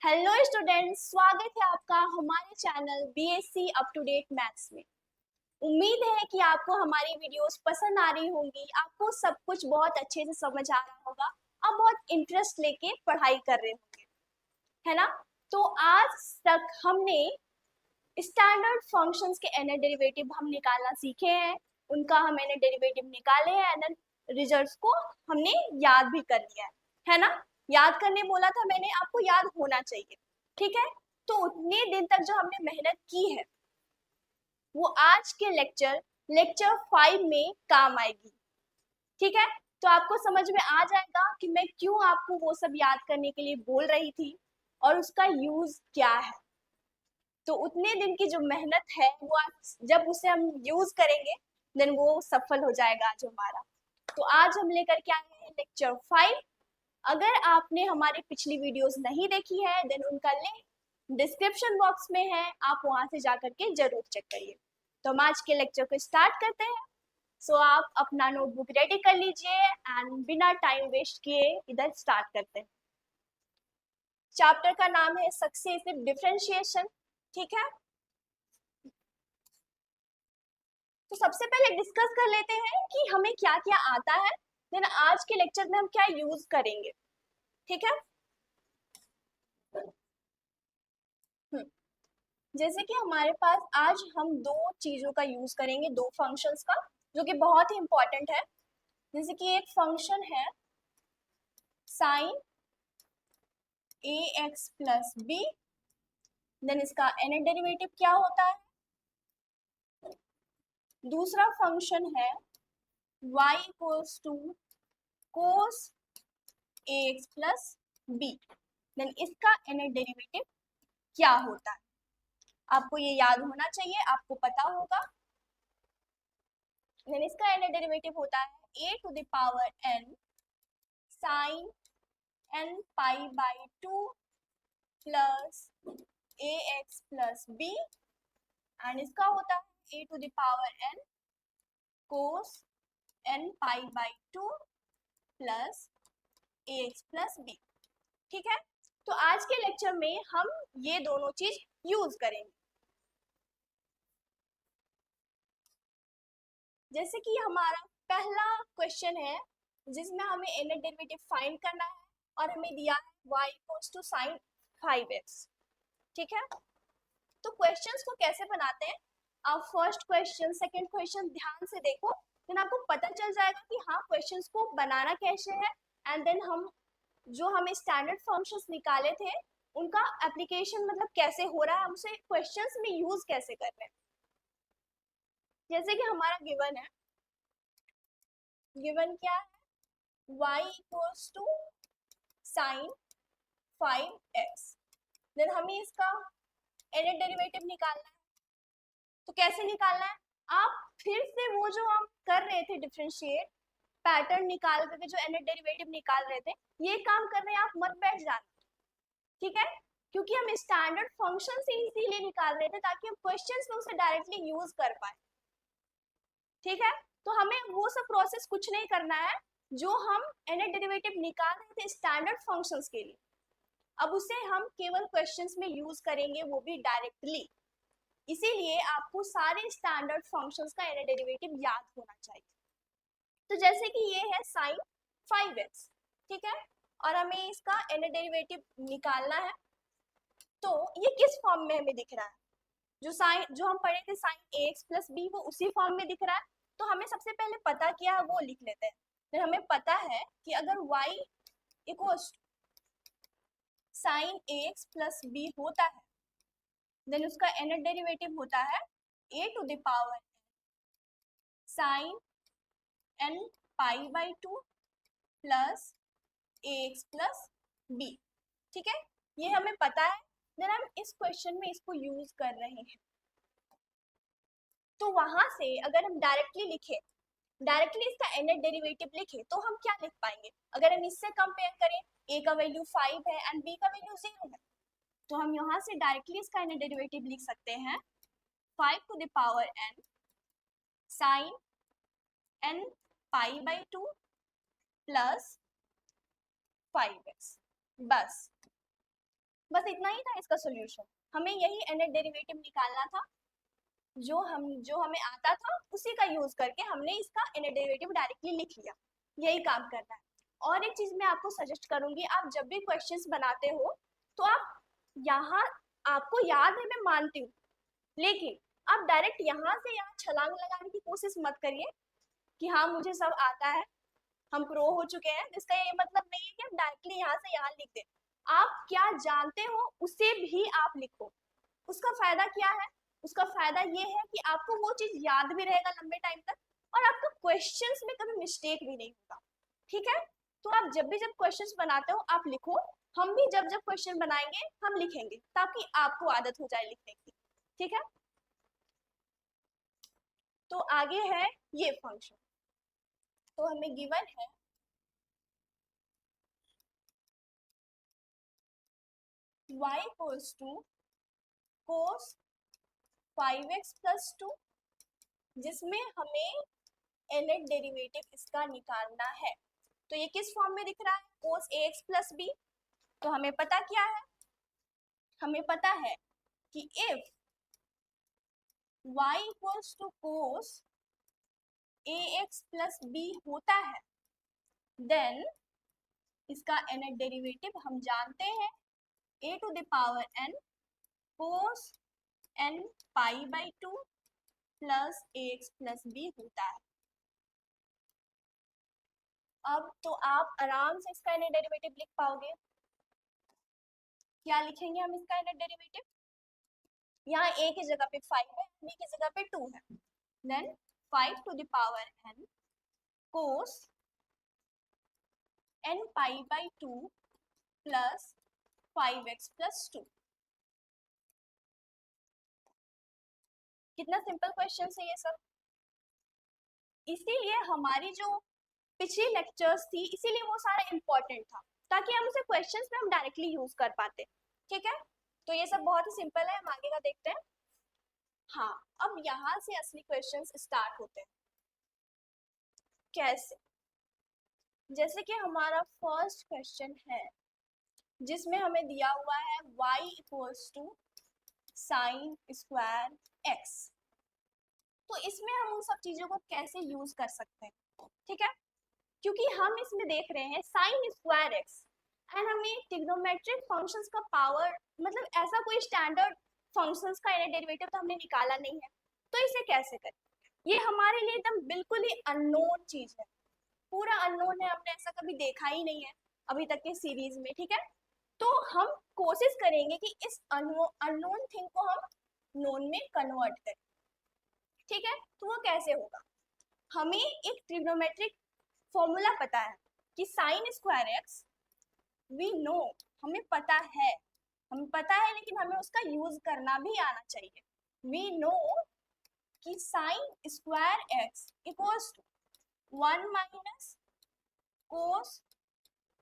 Hello students, स्वागत है आपका हमारे channel BSC up to date maths में। उम्मीद है कि आपको हमारी वीडियोस पसंद आ रही होंगी, आपको सब कुछ बहुत अच्छे से समझ आ रहा होगा, आप बहुत इंटरेस्ट लेके पढ़ाई कर रहे होंगे, है ना। तो आज तक हमने स्टैंडर्ड फंक्शंस के एनए डेरिवेटिव हम निकालना सीखे हैं, उनका हम एनए डेरिवेटिव निकाले हैं एंड रिजल्ट्स को हमने याद भी कर लिया है ना। याद करने बोला था मैंने, आपको याद होना चाहिए, ठीक है। तो उतने दिन तक जो हमने मेहनत की है वो आज के लेक्चर 5 में काम आएगी, ठीक है। तो आपको समझ में आ जाएगा कि मैं क्यों आपको वो सब याद करने के लिए बोल रही थी और उसका यूज क्या है। तो उतने दिन की जो मेहनत है वो आज जब उसे हम यूज करेंगे देन वो सफल हो जाएगा आज हमारा। तो आज हम लेकर के आए हैं लेक्चर 5। अगर आपने हमारी पिछली वीडियोस नहीं देखी है देन उनका लिंक डिस्क्रिप्शन बॉक्स में है, आप वहां से जाकर के जरूर चेक करिए। तो हम आज के लेक्चर को स्टार्ट करते हैं। सो आप अपना नोटबुक रेडी कर लीजिए एंड बिना टाइम वेस्ट किए इधर स्टार्ट करते हैं। चैप्टर का नाम है सक्सेसिव डिफरेंशिएशन, ठीक है। तो सबसे पहले डिस्कस कर लेते हैं कि हमें क्या क्या आता है, देन आज के लेक्चर में हम क्या यूज करेंगे, ठीक है। जैसे कि हमारे पास आज हम दो चीजों का यूज करेंगे, दो फंक्शंस का, जो कि बहुत ही इंपॉर्टेंट है। जैसे कि एक फंक्शन है sign a x plus b, then इसका एनएट डेरिवेटिव क्या होता है। दूसरा फंक्शन है y equals to cos a x plus b, then इसका एनएट डेरिवेटिव क्या होता है। आपको ये याद होना चाहिए, आपको पता होगा। देन इसका एनएट डेरिवेटिव होता है a to the power n sine n pi by 2 plus a x plus b, and इसका होता है a to the power n cos n pi by 2 plus a x plus b, ठीक है। तो आज के लेक्चर में हम ये दोनों चीज यूज करेंगे। जैसे कि हमारा पहला क्वेश्चन है जिसमें हमें एनएट डेरिवेटिव फाइंड करना है और हमें दिया है y equals to sine 5x, ठीक है। तो क्वेश्चंस को कैसे बनाते हैं, आप फर्स्ट क्वेश्चन सेकंड क्वेश्चन ध्यान से देखो, देन आपको पता चल जाएगा कि हाँ क्वेश्चंस को बनाना कैसे है। एंड देन हम जो हमें स्टैंडर्ड फंक्शंस निकाले थे उनका एप्लीकेशन मतलब कैसे हो रहा है, हम उसे क्वेश्चंस में यूज कैसे कर रहे हैं। जैसे कि हमारा गिवन है, गिवन क्या है, y equals to sine 5x, then हमें इसका एनएट डेरिवेटिव निकालना है। तो कैसे निकालना है, आप फिर से वो जो हम कर रहे थे डिफरेंशिएट पैटर्न निकाल करके जो एनएट डेरिवेटिव निकाल रहे थे, ये काम कर रहे हैं, आप मत बैठ जाना, ठीक है। क्योंकि हम स्टैंडर्ड फंक्शन से इसीलिए निकाल रहे थे ताकि हम क्वेश्चंस में उसे डायरेक्टली यूज कर पाए, ठीक है। तो हमें वो सब प्रोसेस कुछ नहीं करना है जो हम एनएट डेरिवेटिव निकाल रहे थे स्टैंडर्ड फंक्शंस के लिए, अब उसे हम केवल क्वेश्चंस में यूज करेंगे, वो भी डायरेक्टली। इसीलिए आपको सारे स्टैंडर्ड फंक्शंस का एनएट डेरिवेटिव याद होना चाहिए। तो जैसे कि ये है साइन 5x, ठीक है, और हमें इसका एनएट डेरिवेटिव निकालना है। तो ये किस फॉर्म में हमें दिख रहा है, जो हम पढ़े थे sign a x plus B, वो उसी फॉर्म में दिख रहा है। तो हमें सबसे पहले पता क्या है वो लिख लेते हैं। फिर हमें पता है कि अगर y equals sine a x plus b होता है देन उसका एनएट डेरिवेटिव होता है a to the power sine n pi by 2 plus a x plus b, ठीक है। ये हमें पता है, देन हम इस क्वेश्चन में इसको यूज कर रहे हैं। तो वहां से अगर हम डायरेक्टली लिखे, डायरेक्टली इसका एनएट डेरिवेटिव लिखे तो हम क्या लिख पाएंगे, अगर हम इससे कंपेयर करें, a का वैल्यू 5 है एंड b का वैल्यू 0 है, तो हम यहाँ से डायरेक्टली इसका एनएट डेरिवेटिव लिख सकते हैं 5 to the power n sine n pi by 2 plus 5x, बस बस इतना ही था इसका सोल्यूशन। हमें यही nth डेरिवेटिव निकालना था, जो हमें आता था उसी का यूज करके हमने इसका nth डेरिवेटिव डायरेक्टली लिख लिया। यही काम करना है। और एक चीज मैं आपको सजेस्ट करूंगी, आप जब भी क्वेश्चंस बनाते हो तो आप यहाँ, आपको याद है मैं मानती हूँ, लेकिन आप डायरेक्ट यहाँ से यहाँ छलांग लगाने की कोशिश मत करिए कि हाँ मुझे सब आता है, हम प्रो हो चुके हैं। इसका ये मतलब नहीं है कि हम डायरेक्टली यहाँ से यहाँ लिख दें। आप क्या जानते हो उसे भी आप लिखो। उसका फायदा क्या है? उसका फायदा ये है कि आपको वो चीज याद भी रहेगा लंबे टाइम तक, और आपका क्वेश्चंस में कभी मिस्टेक भी नहीं होगा। ठीक है, तो आप जब भी जब क्वेश्चंस बनाते हो आप लिखो। हम भी जब जब क्वेश्चन बनाएंगे हम लिखेंगे, ताकि आपको आदत हो जाए लिखने की। ठीक है, तो आगे है ये फंक्शन। तो हमें गिवन है y equals to cos 5x plus 2, जिसमें हमें nth डेरिवेटिव इसका निकालना है। तो ये किस फॉर्म में दिख रहा है? cos ax plus b। तो हमें पता क्या है? हमें पता है कि if y equals to cos ax plus b होता है, देन इसका nth डेरिवेटिव हम जानते हैं a to the power n cos n pi by 2 plus ax plus b होता है। अब तो आप आराम से इसका nth डेरिवेटिव लिख पाओगे। क्या लिखेंगे हम इसका nth डेरिवेटिव? यहाँ a की जगह पे 5 है, b की जगह पे 2 है, then 5 to the power n cos n pi by 2 plus 5x plus 2। कितना सिंपल क्वेश्चन है ये सब। इसीलिए हमारी जो पिछली लेक्चर्स थी, इसीलिए वो सारा इंपॉर्टेंट था, ताकि हम उसे क्वेश्चंस में हम डायरेक्टली यूज कर पाते। ठीक है, तो ये सब बहुत ही सिंपल है, हम आगे का देखते हैं। हाँ, अब यहाँ से असली क्वेश्चंस स्टार्ट होते हैं। कैसे? जैसे कि हमारा फर्स्ट क्वेश्चन है, जिसमें हमें दिया हुआ है y equals to sine square x। तो इसमें हम उन सब चीजों को कैसे यूज कर सकते हैं? ठीक है, क्योंकि हम इसमें देख रहे हैं साइन स्क्वायर एक्स, एंड हमें ट्रिग्नोमेट्रिक फंक्शंस का पावर, मतलब ऐसा कोई स्टैंडर्ड फंक्शंस का डेरिवेटिव तो हमने निकाला नहीं है, तो इसे कैसे करें? ये हमारे लिए एकदम बिल्कुल ही अननोन चीज है, पूरा अननोन है, हमने ऐसा कभी देखा ही नहीं है अभी तक के सीरीज में। ठीक है, तो हम कोशिश करेंगे कि इस अननोन थिंग को हम नोन में कन्वर्ट करें। ठीक है, तो वो कैसे होगा? हमें एक ट्रिग्नोमेट्रिक फॉर्मूला पता है कि sine square x, we know, हमें पता है, लेकिन हमें उसका यूज करना भी आना चाहिए। वी नो कि sine square x equals to 1 minus cos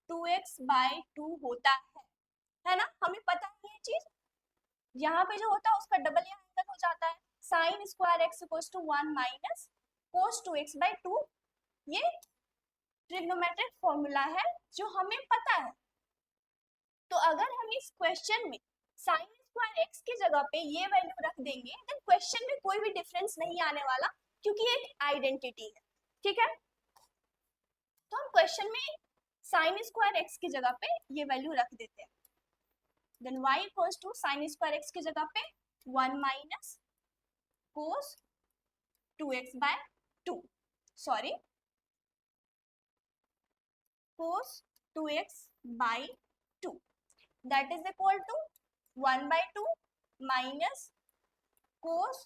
2x by 2 होता है ना? हमें पता है ये चीज। यहाँ पे जो होता है उसका डबल यहाँ तक हो जाता है, sine square x equals to 1 minus cos 2x by 2। ये ट्रिग्नोमेट्रिक फॉर्मूला है जो हमें पता है। तो अगर हम इस क्वेश्चन में साइन स्क्वायर एक्स की जगह पे ये वैल्यू रख देंगे, देन क्वेश्चन में कोई भी डिफरेंस नहीं आने वाला, क्योंकि एक आइडेंटिटी है। ठीक है, तो हम क्वेश्चन में साइन स्क्वायर एक्स की जगह पे ये वैल्यू रख देते हैं। Then y equals to sine square x की जगह पे 1 minus cos 2x by 2, sorry cos 2x by 2, that is equal to 1 by 2 minus cos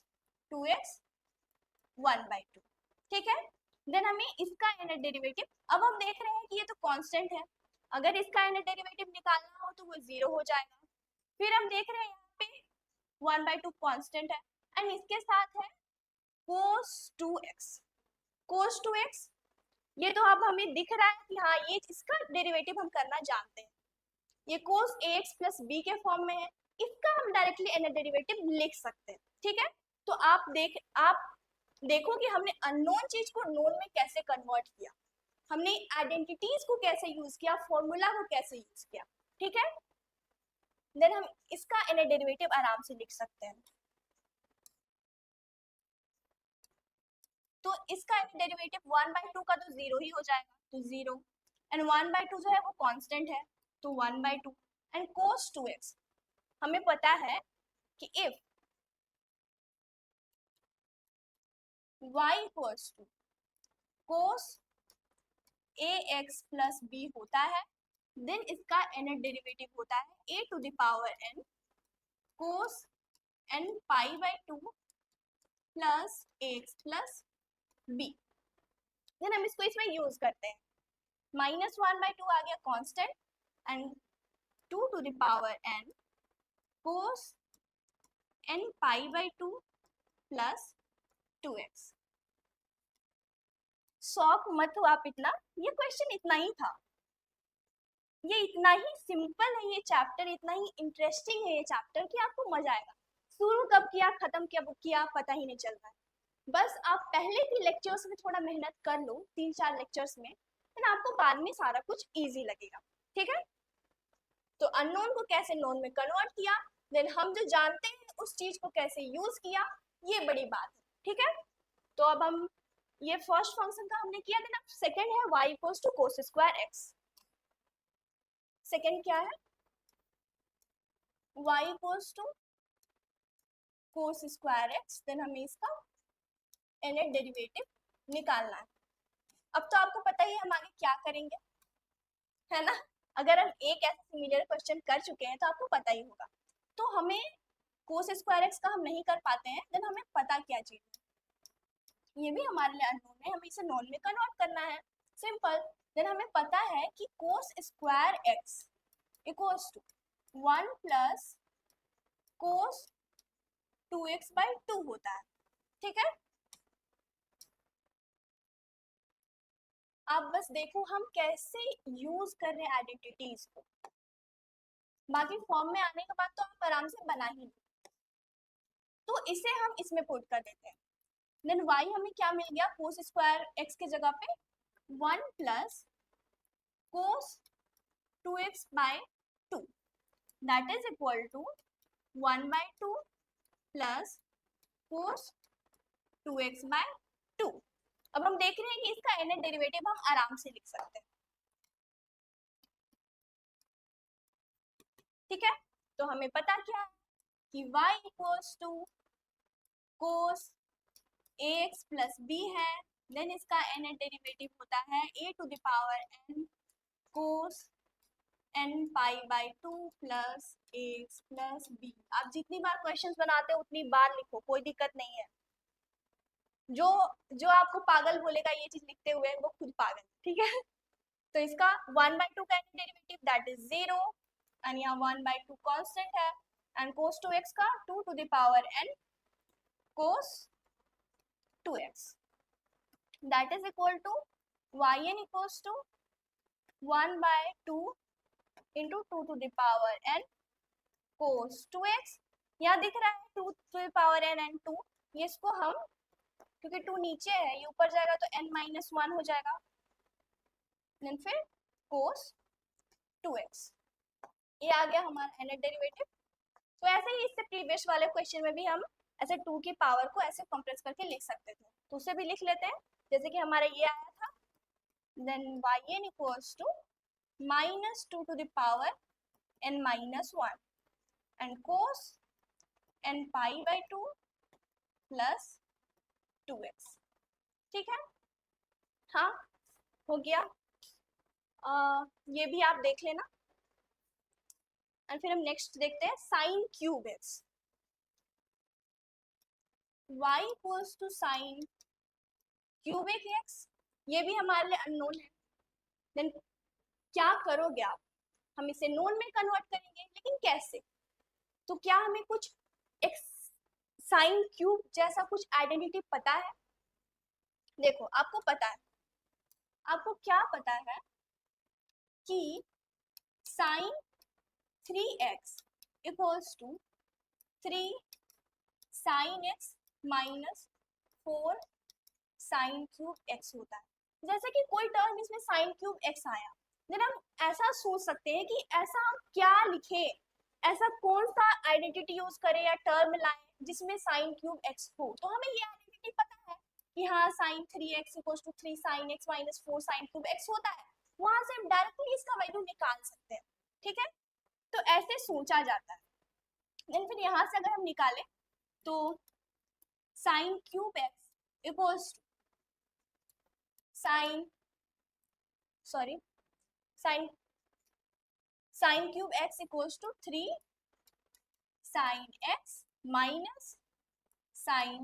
2x 1 by 2। ठीक है, देन हमें इसका nth डेरिवेटिव, अब हम देख रहे हैं कि ये तो कांस्टेंट है, अगर इसका nth डेरिवेटिव निकालना हो तो वो 0 हो जाएगा। फिर हम देख रहे हैं यहाँ पे 1 by 2 कांस्टेंट है, एंड इसके साथ है cos 2x। cos 2x ये तो अब हमें दिख रहा है कि हाँ ये इसका डेरिवेटिव हम करना जानते हैं, ये cos ax प्लस b के फॉर्म में है, इसका हम डायरेक्टली nth डेरिवेटिव लिख सकते हैं। ठीक है, तो आप देखो कि हमने अननोन चीज को नोन में कैसे कन्वर्ट किया, हमने आइडेंटिटीज को कैसे यूज किया, फॉर्मूला को कैसे यूज किया। ठीक है, देन हम इसका एन डेरिवेटिव आराम से लिख सकते हैं। तो इसका डेरिवेटिव 1/2 का तो 0 ही हो जाएगा, तो 0, एंड 1/2 जो है वो कांस्टेंट है, तो 1/2, एंड cos 2x हमें पता है कि if y equals to cos ax plus b होता है, देन इसका n डेरिवेटिव होता है a to the power n cos n π/2 plus ax plus b। Then हम इसको इसमें यूज करते हैं, -1/2 आ गया constant, and 2 to the power n cos n π/2 plus 2x। Shock मत हो आप इतना, ये क्वेश्चन इतना ही था, ये इतना ही सिंपल है, ये चैप्टर इतना ही इंटरेस्टिंग है ये चैप्टर कि आपको मजा आएगा। शुरू कब किया खत्म कब किया पता ही नहीं चल रहा है। बस आप पहले के लेक्चर्स में थोड़ा मेहनत कर लो, 3-4 लेक्चर्स में, फिर आपको बाद में सारा कुछ इजी लगेगा, ठीक है। तो अननोन को कैसे नोन में कन्वर्ट किया, देन हम जो जानते हैं उस चीज को कैसे यूज किया, ये बड़ी बात है, ठीक है। तो अब हम ये फर्स्ट फंक्शन का हमने किया, देन अब सेकंड है y equals to cos square x। Second क्या है, y equals to cos square x, then हमें इसका nth डेरिवेटिव निकालना है। अब तो आपको पता ही है हम आगे क्या करेंगे, है ना। अगर हम एक ऐसा सिमिलर क्वेश्चन कर चुके हैं तो आपको पता ही होगा। तो हमें cos स्क्वायर x का हम नहीं कर पाते हैं, देन हमें पता क्या चीज, ये भी हमारे लिए अननोन है, हमें इसे नोन में कन्वर्ट करना है, सिंपल। देन हमें पता है कि cos square x equals to 1 plus cos 2x/2 होता है, ठीक है। आप बस देखो हम कैसे यूज कर रहे हैं आइडेंटिटीज को, बाकी फॉर्म में आने के बाद तो आप आराम से बना ही लो। तो इसे हम इसमें पुट कर देते हैं, देन y हमें क्या मिल गया, cos स्क्वायर x के जगह पे 1 plus cos 2x/2 that is equal to 1/2 plus cos 2x/2। अब हम देख रहे हैं कि इसका nth डेरिवेटिव हम आराम से लिख सकते हैं, ठीक है। तो हमें पता क्या है कि y equals to cos ax plus b है, देन इसका nth डेरिवेटिव होता है a to the power n cos n π/2 plus ax plus b। आप जितनी बार क्वेश्चंस बनाते हो उतनी बार लिखो, कोई दिक्कत नहीं है। जो जो आपको पागल बोलेगा ये चीज लिखते हुए वो खुद पागल, ठीक है। तो इसका 1/2 का डेरिवेटिव दैट इज 0, एंड यहाँ 1/2 कांस्टेंट है, एंड cos 2x का 2 to the power n cos 2x that is equal to yn equals to 1/2 into 2 to the power n cos 2x। यहाँ दिख रहा है 2 to the power n and 2, ये इसको हम, क्योंकि 2 नीचे है ये ऊपर जाएगा तो n-1 हो जाएगा, देन फिर cos 2x, ये आ गया हमारा nth डेरिवेटिव। तो ऐसे ही इससे प्रीवियस वाले क्वेश्चन में भी हम ऐसे 2 की पावर को ऐसे कंप्रेस करके लिख सकते थे, तो उसे भी लिख लेते हैं, जैसे कि हमारा ये आया था, then yn equals to -2 to the power n-1 and cos n π/2 plus 2x, ठीक है। हाँ हो गया, ये भी आप देख लेना, और फिर हम नेक्स्ट देखते हैं sine cube x. y equals to sine cubic x, ये भी हमारे लिए अननोन है, देन क्या करोगे आप, हम इसे नोन में कन्वर्ट करेंगे, लेकिन कैसे। तो क्या हमें कुछ एक साइन क्यूब जैसा कुछ आइडेंटिटी पता है, देखो आपको पता है, आपको क्या पता है कि sine 3x equals to 3 sine x minus 4 sine cube x होता है। जैसे कि कोई टर्म इसमें साइन क्यूब x आया, देन हम ऐसा सोच सकते हैं कि ऐसा हम क्या लिखे ऐसा कौन सा आइडेंटिटी यूज करें या टर्म लाए जिसमें साइन क्यूब एक्स हो? तो हमें ये आइडेंटिटी पता है कि हाँ sine 3x equals to 3 sine x minus 4 sine cube x होता है, वहां से हम डायरेक्टली इसका वैल्यू निकाल सकते हैं। ठीक है, तो ऐसे सोचा जाता है। देन फिर यहाँ से अगर हम निकालें तो sine cube x equals to sine sorry sine sine cube x equals to 3 sine x minus sine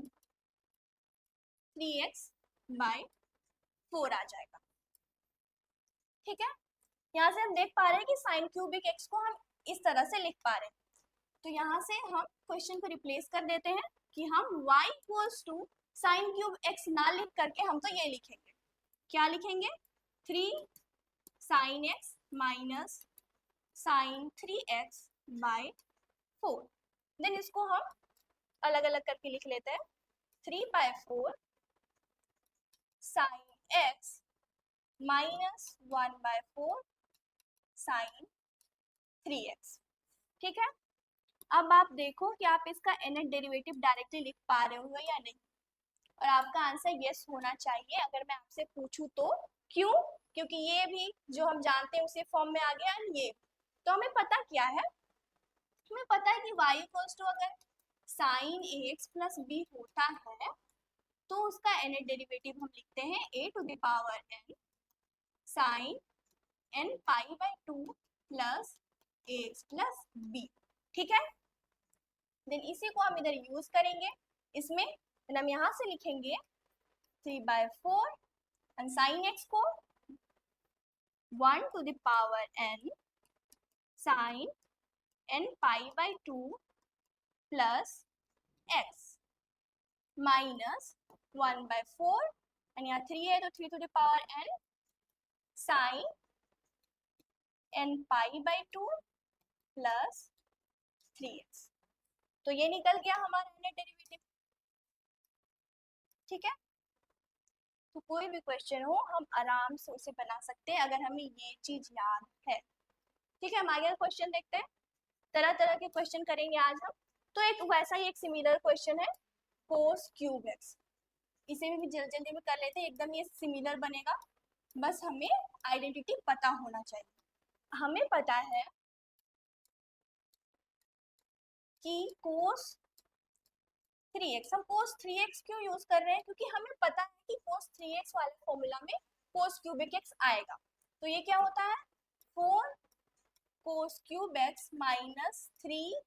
3x by 4 आ जाएगा। ठीक है, यहाँ से हम देख पा रहे हैं कि साइन क्यूबिक एक्स को हम इस तरह से लिख पा रहे हैं। तो यहाँ से हम क्वेश्चन को रिप्लेस कर देते हैं कि हम y equals to sine cube x ना लिख करके हम तो ये लिखेंगे, क्या लिखेंगे, 3 sine x minus sine 3x by 4। Then इसको हम अलग अलग करके लिख लेते हैं, 3/4 sign x minus 1/4 sign 3x। ठीक है, अब आप देखो कि आप इसका nth डेरिवेटिव डायरेक्टली लिख पा रहे हो या नहीं, और आपका आंसर यस होना चाहिए अगर मैं आपसे पूछूं तो। क्यों? क्योंकि ये भी जो हम जानते हैं उसी फॉर्म में आ गया, ये तो हमें पता क्या है, हमें पता है कि y इक्वल्स टू अगर साइन ax प्लस b होता है तो उसका nth डेरिवेटिव हम लिखते हैं a to the power n sine n pi by 2 plus ax plus b। ठीक है, देन इसी को हम इधर यूज करेंगे इसमें, हम यहाँ से लिखेंगे 3/4 एंड साइन एक्स को 1 to the power n sine n pi by 2 plus x minus 1/4 and यहाँ 3 है तो 3 to the power n sine n pi by 2 plus 3x। तो ये निकल गया हमारा नेट डेरिवेटिव। ठीक है, तो कोई भी क्वेश्चन हो हम आराम से उसे बना सकते हैं अगर हमें ये चीज याद है। ठीक है, हम आगे क्वेश्चन देखते हैं, तरह तरह के क्वेश्चन करेंगे आज हम। तो एक वैसा ही एक सिमिलर क्वेश्चन है कोस क्यूब एक्स, इसे भी जल्दी जल्दी में कर लेते हैं, एकदम ये सिमिलर बनेगा, बस हमें आइडेंटिटी पता होना चाहिए। हमें पता है कि कोस 3x, हम cos 3x क्यों यूज कर रहे हैं, क्योंकि हमें पता है कि cos 3x वाले फॉर्मूला में cos क्यूबिक x आएगा। तो ये क्या होता है, 4 cos cube x minus 3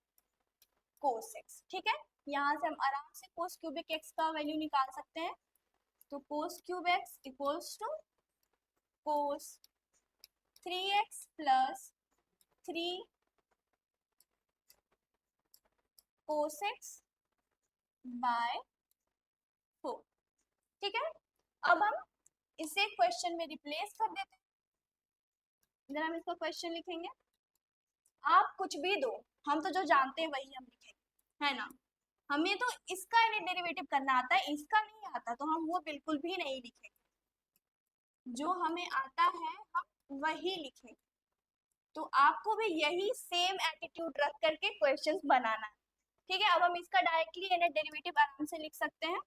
cos x। ठीक है, यहाँ से हम आराम से cos क्यूबिक x का वैल्यू निकाल सकते हैं। तो cos cube x equals to cos 3x plus 3 cos x by 4। ठीक है, अब हम इसे क्वेश्चन में रिप्लेस कर देते हैं, इधर हम इसका क्वेश्चन लिखेंगे, आप कुछ भी दो, हम तो जो जानते हैं वही हम लिखेंगे, है ना। हमें तो इसका डेरिवेटिव करना आता है, इसका नहीं आता तो हम वो बिल्कुल भी नहीं लिखेंगे, जो हमें आता है हम वही लिखेंगे। तो आपको भी यही सेम एटीट्यूड रख करके क्वेश्चंस बनाना है। ठीक है, अब हम इसका डायरेक्टली डेरिवेटिव आराम से लिख सकते हैं।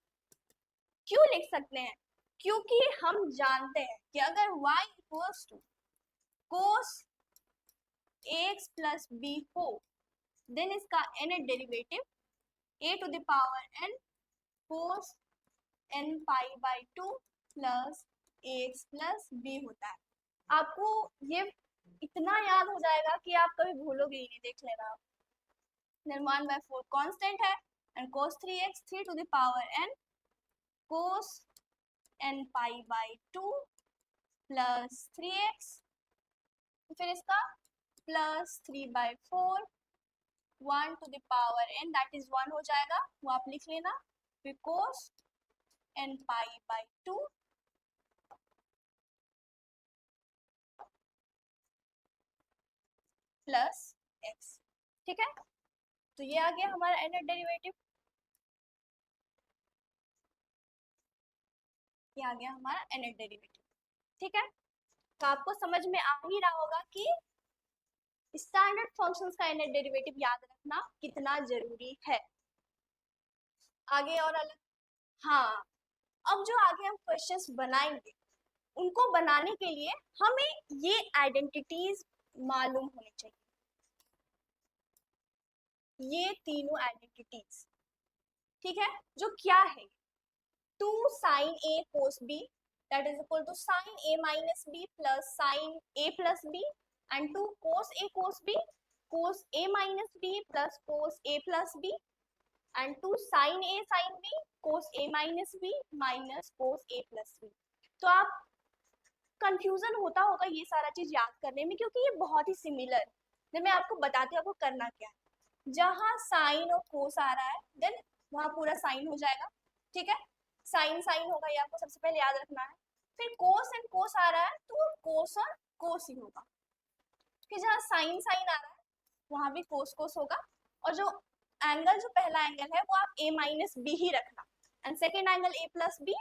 क्यों लिख सकते हैं, क्योंकि हम जानते हैं कि अगर y equals to cos ax plus b हो, देन इसका nth derivative a to the power n cos n pi by 2 plus ax plus b होता है। आपको ये इतना याद हो जाएगा कि आप कभी भूलोगे ही नहीं, देख लेना आप। 1/4 कांस्टेंट है and cos 3x 3 to the power n cos n pi by 2 plus 3x, फिर इसका plus 3/4 1 to the power n that is 1 हो जाएगा, वो आप लिख लेना, फिर cos n pi by 2 plus x। ठीक है, तो ये आ गया हमारा nth डेरिवेटिव, ये आ गया हमारा nth डेरिवेटिव। ठीक है, तो आपको समझ में आ ही रहा होगा कि स्टैंडर्ड फंक्शंस का इनर डेरिवेटिव याद रखना कितना जरूरी है। आगे और अलग, हाँ, अब जो आगे हम क्वेश्चंस बनाएंगे उनको बनाने के लिए हमें ये आइडेंटिटीज मालूम होनी चाहिए, ये तीनों आइडेंटिटीज, ठीक है, जो क्या है, 2 sin a cos b that is equal to sin a minus b plus sin a plus b and 2 cos a cos b cos a minus b plus cos a plus b and 2 sin a sin b cos a minus b minus cos a plus b। तो आप confusion होता होगा ये सारा चीज याद करने में, क्योंकि ये बहुत ही सिमिलर। जब मैं आपको बताती हूँ आपको करना क्या है, जहाँ साइन और कोस आ रहा है देन वहां पूरा साइन हो जाएगा, ठीक है, साइन साइन होगा, ये आपको सबसे पहले याद रखना है। फिर कोस एंड कोस आ रहा है तो कोस और कोस ही होगा। फिर जहाँ साइन साइन आ रहा है वहां भी कोस कोस होगा, और जो एंगल, जो पहला एंगल है वो आप a माइनस बी ही रखना, and second angle a plus b,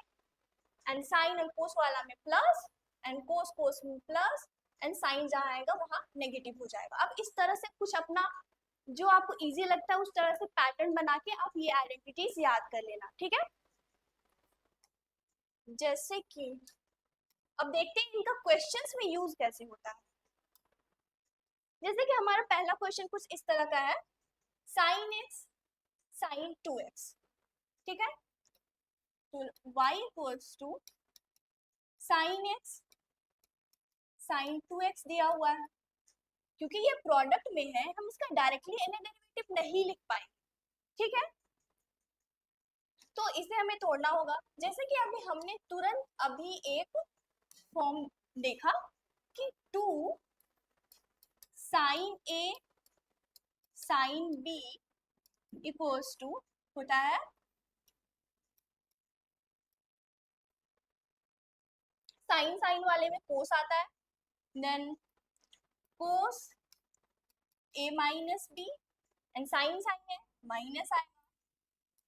and sine और कोस वाला में प्लस, एंड कोस कोस में प्लस, एंड साइन जहाँ आएगा वहां नेगेटिव हो जाएगा। अब इस तरह से कुछ अपना जो आपको इजी लगता है उस तरह से पैटर्न बना के आप ये आइडेंटिटीज याद कर लेना, ठीक है। जैसे कि अब देखते हैं इनका क्वेश्चंस में यूज कैसे होता है। जैसे कि हमारा पहला क्वेश्चन कुछ इस तरह का है, sin x sin 2x, ठीक है, तो y equals to sin x sin 2x दिया हुआ है। क्योंकि ये प्रोडक्ट में है हम इसका डायरेक्टली इनर डेरिवेटिव नहीं लिख पाए, ठीक है, तो इसे हमें तोड़ना होगा। जैसे कि अभी हमने तुरंत अभी एक फॉर्म देखा कि 2 sin a sin b equals to होता है साइन साइन वाले में कोस आता है, then cos a minus b, and sine sine है माइनस आएगा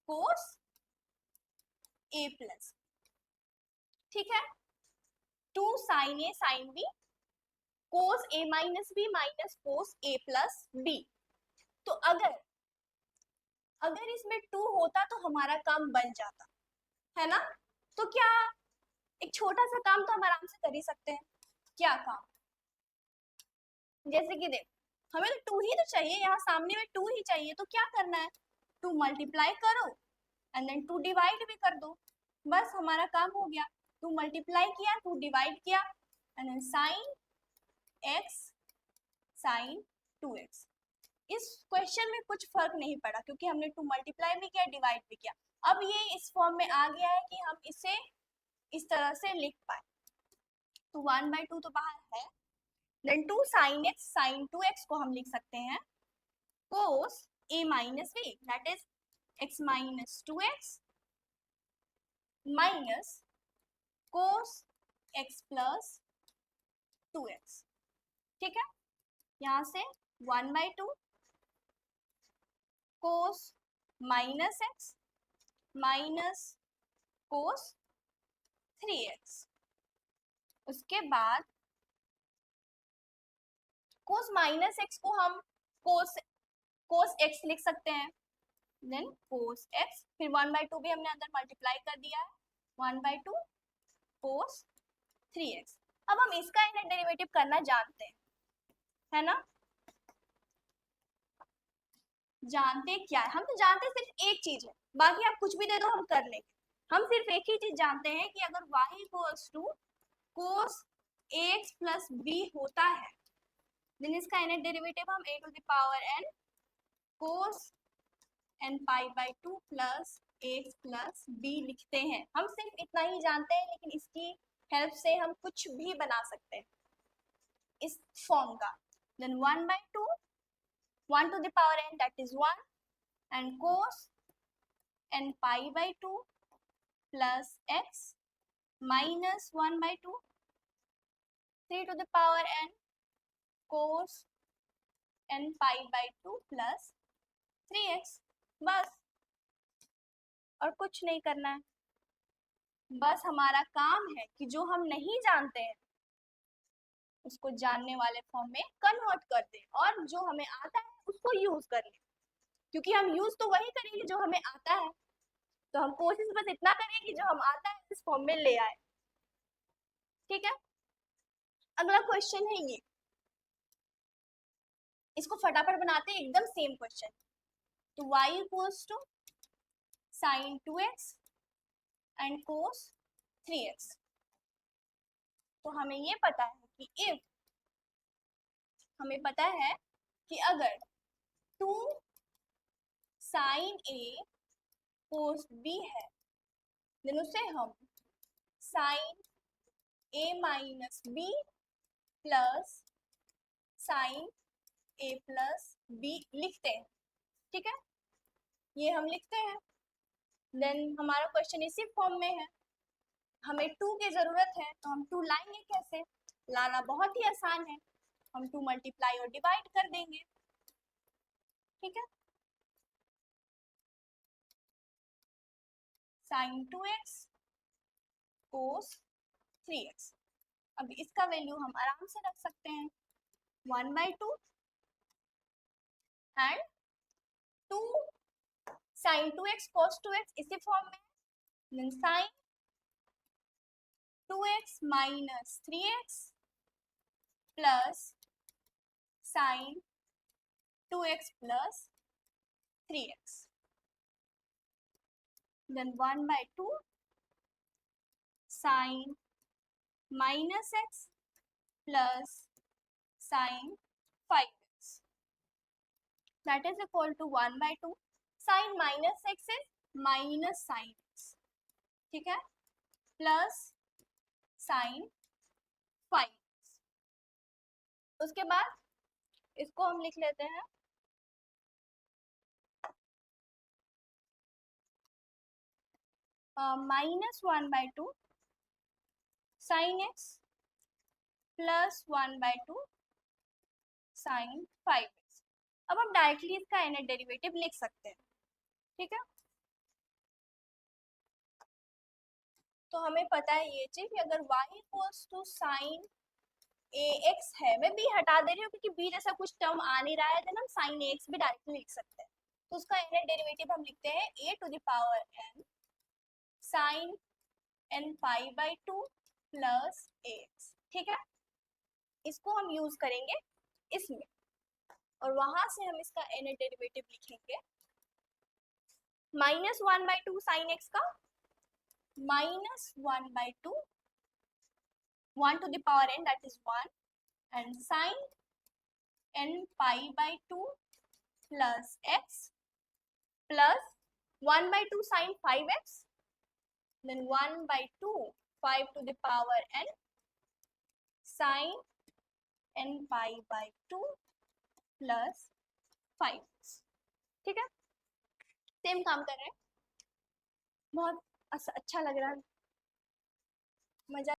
कोस a प्लस, ठीक है, 2 sin a sin b cos a minus b minus cos a plus b. तो अगर अगर इसमें 2 होता तो हमारा काम बन जाता है ना। तो क्या एक छोटा सा काम तो हम आराम से कर ही सकते हैं। क्या काम, जैसे कि देख हमें तो 2 ही तो चाहिए, यहाँ सामने में 2 ही चाहिए, तो क्या करना है, 2 मल्टीप्लाई करो एंड देन 2 डिवाइड भी कर दो, बस हमारा काम हो गया। 2 मल्टीप्लाई किया 2 डिवाइड किया and then sine x sine 2x। इस क्वेश्चन में कुछ फर्क नहीं पड़ा क्योंकि हमने 2 मल्टीप्लाई भी किया डिवाइड भी किया। अब ये इस फॉर्म में आ गया है कि हम इसे इस तरह से लिख पाए। तो 1/2 तो बाहर है, then 2 sin x sin 2x को हम लिख सकते हैं cos a minus b that is x minus 2x minus cos x plus 2x, ठीक है, यहाँ से 1/2 cos minus x minus cos 3x, उसके बाद cos माइनस x को हम cos x लिख सकते हैं, देन cos x, फिर 1/2 भी हमने अंदर मल्टीप्लाई कर दिया है, 1/2 cos 3x। अब हम इसका इनर डेरिवेटिव करना जानते हैं, है ना, जानते क्या है, हम तो जानते सिर्फ एक चीज है, बाकी आप कुछ भी दे दो हम कर लेंगे। हम सिर्फ एक ही चीज जानते हैं कि अगर y equals to cos ax plus b होता है देन इसका इनर डेरिवेटिव हम a to the power n cos n pi by 2 plus ax plus b लिखते हैं। हम सिर्फ इतना ही जानते हैं, लेकिन इसकी हेल्प से हम कुछ भी बना सकते हैं इस फॉर्म का। Then 1/2 1 to the power n that is 1 and cos n pi by 2 plus x minus 1/2 3 to the power n cos n pi by 2 plus 3x। बस और कुछ नहीं करना है, बस हमारा काम है कि जो हम नहीं जानते हैं उसको जानने वाले फॉर्म में कन्वर्ट कर दे और जो हमें आता है उसको यूज कर ले, क्योंकि हम यूज तो वही करेंगे जो हमें आता है, तो हम कोशिश बस इतना करें कि जो हम आता है इस फॉर्म में ले आए। ठीक है, अगला क्वेश्चन है ये, इसको फटाफट बनाते हैं, एकदम सेम क्वेश्चन। तो y equals to sine 2x and cos 3x। तो हमें ये पता है कि इफ हमें पता है कि अगर 2 साइन a कोस b है, देन उसे हम sine a minus b plus sine a plus b लिखते हैं। ठीक है, ये हम लिखते हैं। देन हमारा क्वेश्चन इसी फॉर्म में है, हमें 2 की जरूरत है, तो हम 2 लाएंगे कैसे? लाना बहुत ही आसान है, हम 2 मल्टीप्लाई और डिवाइड कर देंगे। ठीक है, साइन 2x कोस 3x। अब इसका वैल्यू हम आराम से रख सकते हैं 1/2 and 2 sign 2x cos 2x इसी फॉर्म में, then sine 2x minus 3x plus sine 2x plus 3x, then 1/2 sine minus x plus sine 5x, that is equal to 1/2 sine minus x is minus sine x। ठीक है, plus sine 5x। उसके बाद इसको हम लिख लेते हैं -1/2 sign x plus 1/2 sign 5x। अब हम डायरेक्टली इसका nth डेरिवेटिव लिख सकते हैं। ठीक है, तो हमें पता है ये चीज कि अगर y equals to sine ax है, मैं b हटा दे रही हूँ क्योंकि b जैसा कुछ टर्म आ नहीं रहा है, तो हम साइन ax भी डायरेक्टली लिख सकते हैं। तो उसका nth डेरिवेटिव हम लिखते हैं a to the power n sine n pi by 2 plus ax। ठीक है, इसको हम यूज करेंगे इसमें, और वहां से हम इसका nth डेरिवेटिव लिखेंगे -1/2 साइन x का -1/2 1 to the power n, that is 1, and sin n pi by 2 plus x plus 1/2 sin 5x, then 1/2 5 to the power n sin n pi by 2 plus 5x। ठीक है, same काम कर रहे हैं, बहुत अच्छा लग रहा है, मजा